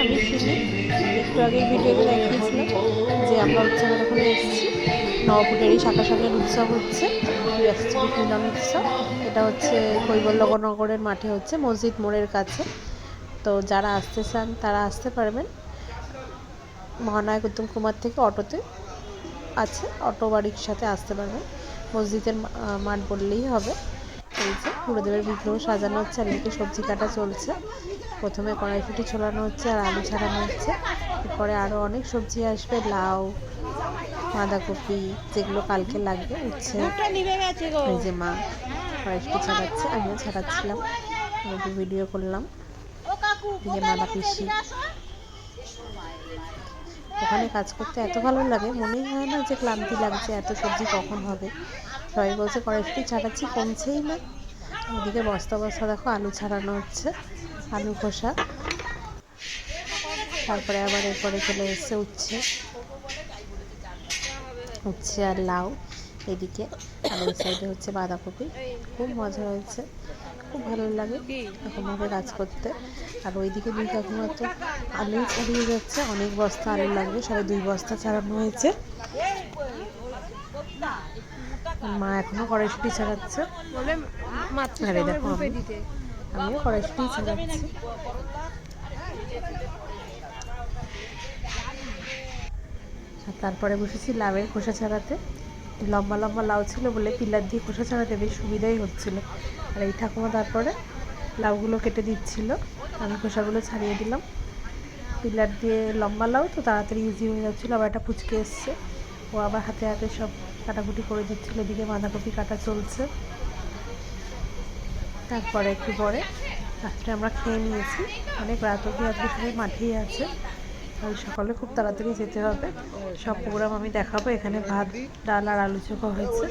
আমি শিলি। একটু আগের ভিডিওতে দেখিয়েছিলাম যে আমরা উৎসবের ওখানে এসেছি। নবপুরেরই শাখা শাখার উৎসব হচ্ছে, বাৎসরিক মিলন উৎসব। এটা হচ্ছে কৈবল্যনগরের মাঠে হচ্ছে, মসজিদ মোড়ের কাছে। তো যারা আসতে চান তারা আসতে পারবেন। মহানায়ক উত্তম কুমার থেকে অটোতে আছে, অটো বা রিক্সাতে আসতে পারবেন। মসজিদের মাঠ বললেই হবে। এই যে গুরুদেবের বিগ্রহ সাজানো হচ্ছে, আর এদিকে সবজি কাটা চলছে। প্রথমে কড়াইশুঁটি ছোলানো হচ্ছে আর আলু ছাড়ানো হচ্ছে। এরপরে আরও অনেক সবজি আসবে, লাউ, বাঁধাকপি, যেগুলো কালকে লাগবে, উচ্ছে। এই যে মা কড়াইশুঁটি ছাড়াচ্ছে, আমিও ছাড়াচ্ছিলাম, একটু ভিডিও করলাম। এদিকে মালা পিসি। ওখানে কাজ করতে এত ভালো লাগে, মনেই হয় না যে ক্লান্তি লাগছে, এত সবজি কখন হবে। সবাই বলছে কড়াইশুঁটি ছাড়াচ্ছি, কমছেই না। এদিকে বস্তা বস্তা দেখো আলু ছাড়ানো হচ্ছে, আলু খোসা। তারপরে আবার এরপরে চলে এসছে উচ্ছে, উচ্ছে আর লাউ এদিকে, আর ওই সাইডে হচ্ছে বাঁধাকপি। খুব মজা হয়েছে, খুব ভালো লাগে এরকমভাবে কাজ করতে। আর ওইদিকে দুই কাকিমা তো আলুই ছাড়িয়ে যাচ্ছে, অনেক বস্তা আলু লাগবে, সবাই 2 বস্তা ছাড়ানো হয়েছে। মা এখনো কড়াইশুঁটি ছাড়াচ্ছে, আরে দেখো আমিও কড়াইশুঁটি ছাড়াচ্ছি। আর তারপরে বসেছি লাউয়ের খোসা ছাড়াতে। লম্বা লম্বা লাউ ছিল বলে পিলার দিয়ে খোসা ছাড়াতে বেশ সুবিধাই হচ্ছিল। আর এই ঠাকুমা তারপরে লাউগুলো কেটে দিচ্ছিল, আমি খোসাগুলো ছাড়িয়ে দিলাম। পিলার দিয়ে লম্বা লাউ তো তাড়াতাড়ি ইজি হয়ে যাচ্ছিলো। আবার একটা পুচকে এসছে, ও আবার হাতে হাতে সব কাটাকুটি করে দিচ্ছিল। এদিকে বাঁধাকপি কাটা চলছে। তারপরে একটু পরে রাত্রে আমরা খেয়ে নিয়েছি, অনেক রাত অবধি আজকে সবাই মাঠেই আছে। কাল সকালে খুব তাড়াতাড়ি যেতে হবে। সব প্রোগ্রাম আমি দেখাবো। এখানে ভাত, ডাল আর আলু চোখা হয়েছে।